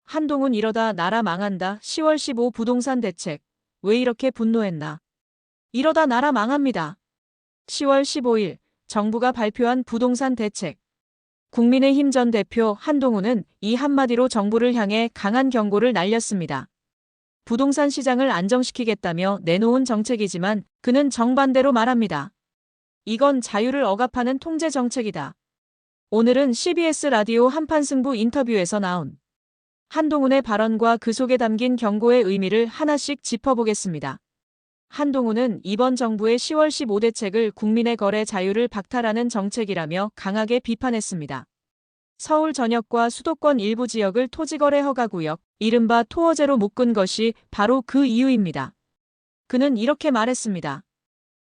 한동훈 이러다 나라 망한다. 10월 15 부동산 대책. 왜 이렇게 분노했나? 이러다 나라 망합니다. 10월 15일 정부가 발표한 부동산 대책. 국민의힘 전 대표 한동훈은 이 한마디로 정부를 향해 강한 경고를 날렸습니다. 부동산 시장을 안정시키겠다며 내놓은 정책이지만 그는 정반대로 말합니다. 이건 자유를 억압하는 통제 정책이다. 오늘은 CBS 라디오 한판승부 인터뷰에서 나온 한동훈의 발언과 그 속에 담긴 경고의 의미를 하나씩 짚어보겠습니다. 한동훈은 이번 정부의 10월 15 대책을 국민의 거래 자유를 박탈하는 정책이라며 강하게 비판했습니다. 서울 전역과 수도권 일부 지역을 토지거래 허가구역, 이른바 토어제로 묶은 것이 바로 그 이유입니다. 그는 이렇게 말했습니다.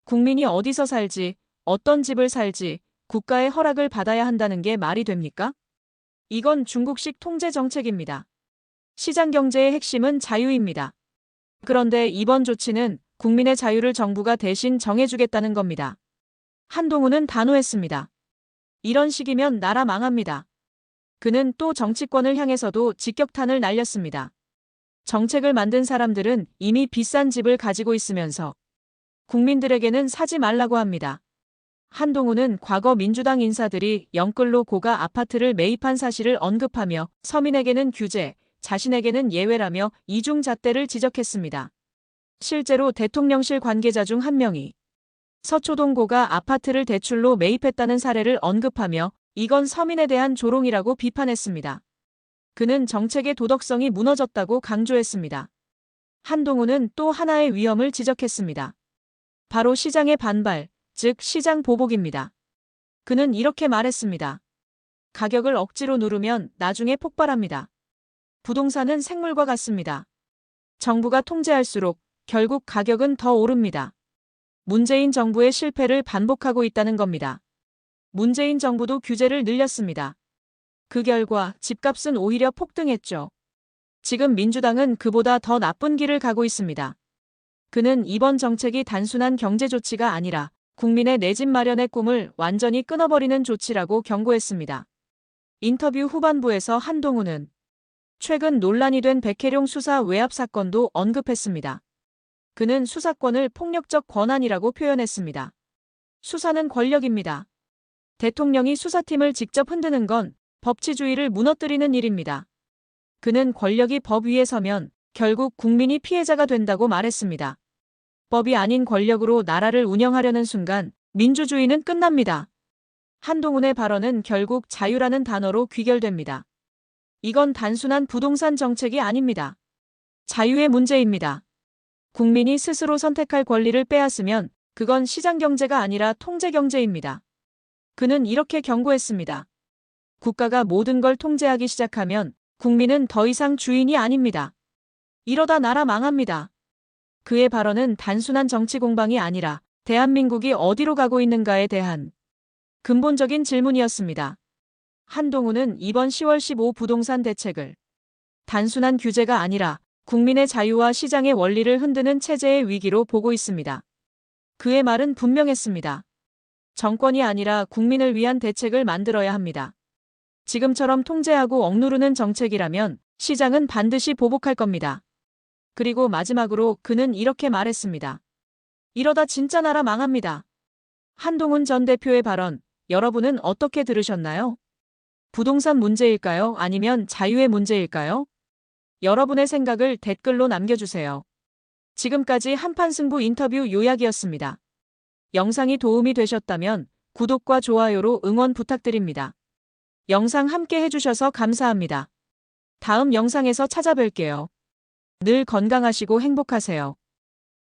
국민이 어디서 살지, 어떤 집을 살지, 국가의 허락을 받아야 한다는 게 말이 됩니까? 이건 중국식 통제 정책입니다. 시장 경제의 핵심은 자유입니다. 그런데 이번 조치는 국민의 자유를 정부가 대신 정해주겠다는 겁니다. 한동훈은 단호했습니다. 이런 식이면 나라 망합니다. 그는 또 정치권을 향해서도 직격탄을 날렸습니다. 정책을 만든 사람들은 이미 비싼 집을 가지고 있으면서 국민들에게는 사지 말라고 합니다. 한동훈은 과거 민주당 인사들이 영끌로 고가 아파트를 매입한 사실을 언급하며 서민에게는 규제, 자신에게는 예외라며 이중잣대를 지적했습니다. 실제로 대통령실 관계자 중 한 명이 서초동 고가 아파트를 대출로 매입했다는 사례를 언급하며 이건 서민에 대한 조롱이라고 비판했습니다. 그는 정책의 도덕성이 무너졌다고 강조했습니다. 한동훈은 또 하나의 위험을 지적했습니다. 바로 시장의 반발, 즉 시장 보복입니다. 그는 이렇게 말했습니다. 가격을 억지로 누르면 나중에 폭발합니다. 부동산은 생물과 같습니다. 정부가 통제할수록 결국 가격은 더 오릅니다. 문재인 정부의 실패를 반복하고 있다는 겁니다. 문재인 정부도 규제를 늘렸습니다. 그 결과 집값은 오히려 폭등했죠. 지금 민주당은 그보다 더 나쁜 길을 가고 있습니다. 그는 이번 정책이 단순한 경제 조치가 아니라 국민의 내 집 마련의 꿈을 완전히 끊어버리는 조치라고 경고했습니다. 인터뷰 후반부에서 한동훈은 최근 논란이 된 백혜룡 수사 외압 사건도 언급했습니다. 그는 수사권을 폭력적 권한이라고 표현했습니다. 수사는 권력입니다. 대통령이 수사팀을 직접 흔드는 건 법치주의를 무너뜨리는 일입니다. 그는 권력이 법 위에 서면 결국 국민이 피해자가 된다고 말했습니다. 법이 아닌 권력으로 나라를 운영하려는 순간 민주주의는 끝납니다. 한동훈의 발언은 결국 자유라는 단어로 귀결됩니다. 이건 단순한 부동산 정책이 아닙니다. 자유의 문제입니다. 국민이 스스로 선택할 권리를 빼앗으면 그건 시장 경제가 아니라 통제 경제입니다. 그는 이렇게 경고했습니다. 국가가 모든 걸 통제하기 시작하면 국민은 더 이상 주인이 아닙니다. 이러다 나라 망합니다. 그의 발언은 단순한 정치 공방이 아니라 대한민국이 어디로 가고 있는가에 대한 근본적인 질문이었습니다. 한동훈은 이번 10월 15 부동산 대책을 단순한 규제가 아니라 국민의 자유와 시장의 원리를 흔드는 체제의 위기로 보고 있습니다. 그의 말은 분명했습니다. 정권이 아니라 국민을 위한 대책을 만들어야 합니다. 지금처럼 통제하고 억누르는 정책이라면 시장은 반드시 보복할 겁니다. 그리고 마지막으로 그는 이렇게 말했습니다. 이러다 진짜 나라 망합니다. 한동훈 전 대표의 발언, 여러분은 어떻게 들으셨나요? 부동산 문제일까요? 아니면 자유의 문제일까요? 여러분의 생각을 댓글로 남겨주세요. 지금까지 한판승부 인터뷰 요약이었습니다. 영상이 도움이 되셨다면 구독과 좋아요로 응원 부탁드립니다. 영상 함께 해주셔서 감사합니다. 다음 영상에서 찾아뵐게요. 늘 건강하시고 행복하세요.